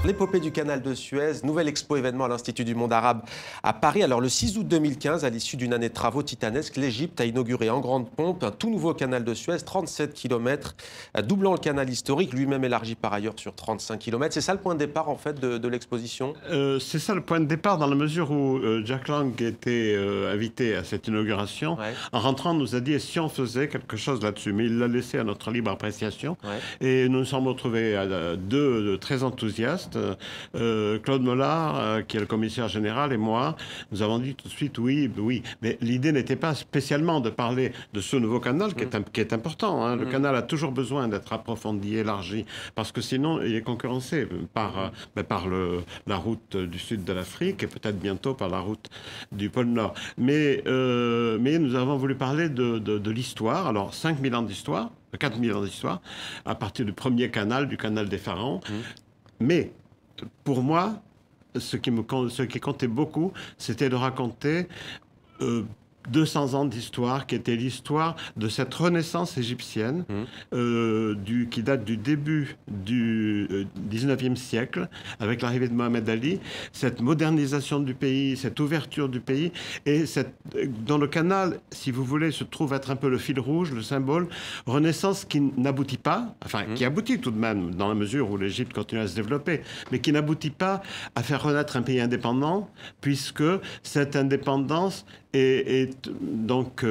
L'épopée du canal de Suez, nouvel expo événement à l'Institut du monde arabe à Paris. Alors le 6 août 2015, à l'issue d'une année de travaux titanesques, l'Égypte a inauguré en grande pompe un tout nouveau canal de Suez, 37 km, doublant le canal historique, lui-même élargi par ailleurs sur 35 km. C'est ça le point de départ en fait de l'exposition? C'est ça le point de départ dans la mesure où Jack Lang était invité à cette inauguration. Ouais. En rentrant, nous a dit si on faisait quelque chose là-dessus, mais il l'a laissé à notre libre appréciation. Ouais. Et nous nous sommes retrouvés à deux très enthousiastes. Claude Mollard, qui est le commissaire général, et moi, nous avons dit tout de suite oui. Mais l'idée n'était pas spécialement de parler de ce nouveau canal qui est important. Hein. Le canal a toujours besoin d'être approfondi, élargi, parce que sinon il est concurrencé par la route du sud de l'Afrique et peut-être bientôt par la route du pôle Nord. Mais nous avons voulu parler de l'histoire. Alors 5000 ans d'histoire, 4000 ans d'histoire, à partir du premier canal, du canal des pharaons. Mais pour moi, ce qui comptait beaucoup, c'était de raconter 200 ans d'histoire, qui était l'histoire de cette renaissance égyptienne qui date du début du 19e siècle, avec l'arrivée de Mohamed Ali, cette modernisation du pays, cette ouverture du pays, et dans le canal, si vous voulez, se trouve être un peu le fil rouge, le symbole, renaissance qui n'aboutit pas, enfin qui aboutit tout de même, dans la mesure où l'Égypte continue à se développer, mais qui n'aboutit pas à faire renaître un pays indépendant, puisque cette indépendance est donc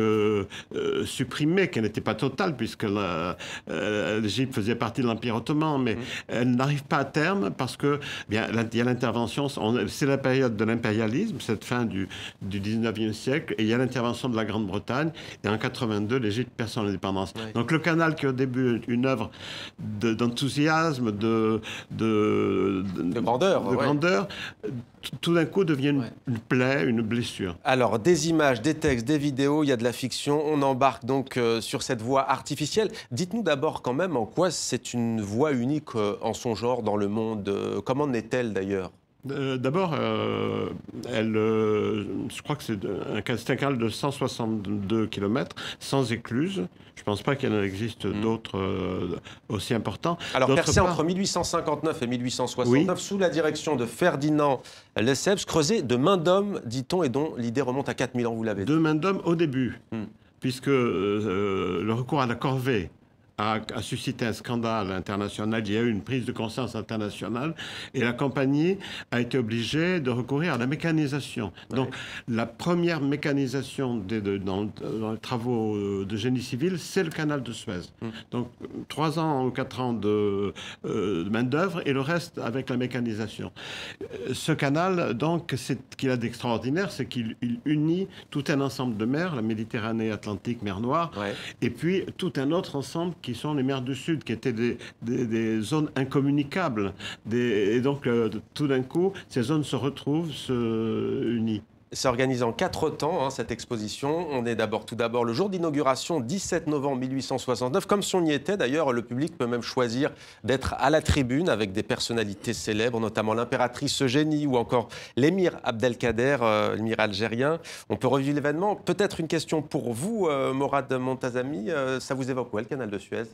supprimée, qu'elle n'était pas totale, puisque l'Égypte faisait partie de l'Empire ottoman, mais elle n'arrive pas à terme parce que bien, il y a l'intervention, c'est la période de l'impérialisme, cette fin du 19e siècle, et il y a l'intervention de la Grande-Bretagne, et en 82, l'Égypte perd son indépendance. Ouais. Donc le canal, qui au début une œuvre d'enthousiasme, de grandeur, tout d'un coup devient une plaie, une blessure. Alors, des images, des textes, des vidéos, il y a de la fiction. On embarque donc sur cette voie artificielle. Dites-nous d'abord quand même en quoi c'est une voie unique en son genre dans le monde. Comment n'est-elle d'ailleurs ? D'abord, je crois que c'est un canal de 162 km, sans écluse. Je ne pense pas qu'il en existe d'autres aussi importants. Alors, percé entre 1859 et 1869, sous la direction de Ferdinand Lesseps, creusé de main d'homme, dit-on, et dont l'idée remonte à 4000 ans, vous l'avez dit. De main d'homme au début, puisque le recours à la corvée a suscité un scandale international. Il y a eu une prise de conscience internationale et la compagnie a été obligée de recourir à la mécanisation. Ouais. Donc, la première mécanisation dans les travaux de génie civil, c'est le canal de Suez. Donc, 3 ans ou 4 ans de main-d'œuvre et le reste avec la mécanisation. Ce canal, donc, ce qu'il a d'extraordinaire, c'est qu'il unit tout un ensemble de mers, la Méditerranée, Atlantique, mer Noire, et puis tout un autre ensemble qui sont les mers du Sud, qui étaient des zones incommunicables. Et donc, tout d'un coup, ces zones se retrouvent, se unissent. C'est organisé en 4 temps, cette exposition. On est tout d'abord le jour d'inauguration, 17 novembre 1869. Comme si on y était, d'ailleurs, le public peut même choisir d'être à la tribune avec des personnalités célèbres, notamment l'impératrice Eugénie ou encore l'émir Abdelkader, l'émir algérien. On peut revivre l'événement. Peut-être une question pour vous, Morad Montazami. Ça vous évoque quoi, le canal de Suez ?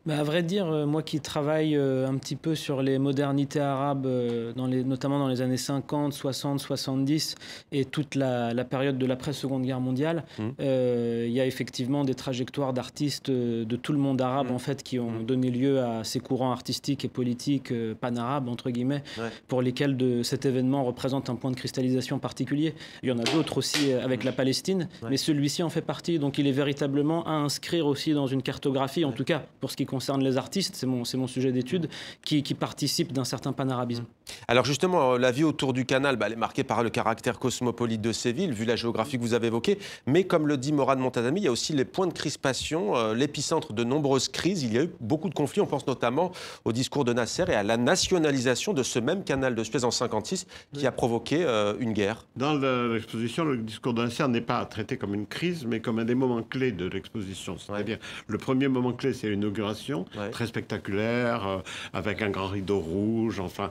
À vrai dire, moi qui travaille un petit peu sur les modernités arabes, notamment dans les années 50, 60, 70 et toute la période de l'après-Seconde Guerre mondiale, il y a effectivement des trajectoires d'artistes de tout le monde arabe en fait, qui ont donné lieu à ces courants artistiques et politiques pan-arabes, entre guillemets, pour lesquels cet événement représente un point de cristallisation particulier. Il y en a d'autres aussi avec la Palestine, mais celui-ci en fait partie. Donc il est véritablement à inscrire aussi dans une cartographie, en tout cas pour ce qui concerne les artistes, c'est mon sujet d'étude, qui participent d'un certain panarabisme. Alors justement, la vie autour du canal, elle est marquée par le caractère cosmopolite de ces villes, vu la géographie que vous avez évoquée. Mais comme le dit Morad Montazami, il y a aussi les points de crispation, l'épicentre de nombreuses crises. Il y a eu beaucoup de conflits. On pense notamment au discours de Nasser et à la nationalisation de ce même canal de Suez en 1956 qui a provoqué une guerre. Dans l'exposition, le discours de Nasser n'est pas traité comme une crise, mais comme un des moments clés de l'exposition. C'est-à-dire, le premier moment clé, c'est l'inauguration décoration, très spectaculaire, avec un grand rideau rouge, enfin.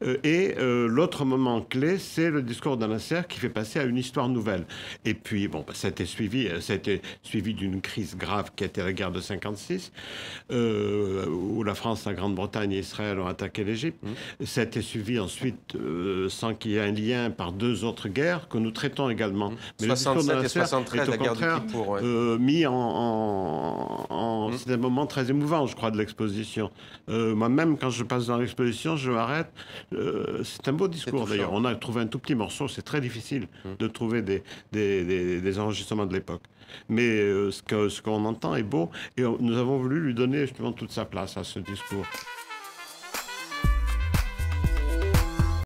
L'autre moment clé, c'est le discours de Nasser qui fait passer à une histoire nouvelle. Et puis, bon, ça a été suivi d'une crise grave qui a été la guerre de 56, où la France, la Grande-Bretagne et Israël ont attaqué l'Égypte. Ça a été suivi ensuite, sans qu'il y ait un lien, par 2 autres guerres que nous traitons également. Mais 67 et 73, la guerre du Kippour. Mis c'est un moment très émouvant, je crois, de l'exposition. Moi-même, quand je passe dans l'exposition, je m'arrête. C'est un beau discours, d'ailleurs. On a trouvé un tout petit morceau. C'est très difficile de trouver des enregistrements de l'époque. Mais ce qu'on entend est beau. Et nous avons voulu lui donner justement toute sa place à ce discours.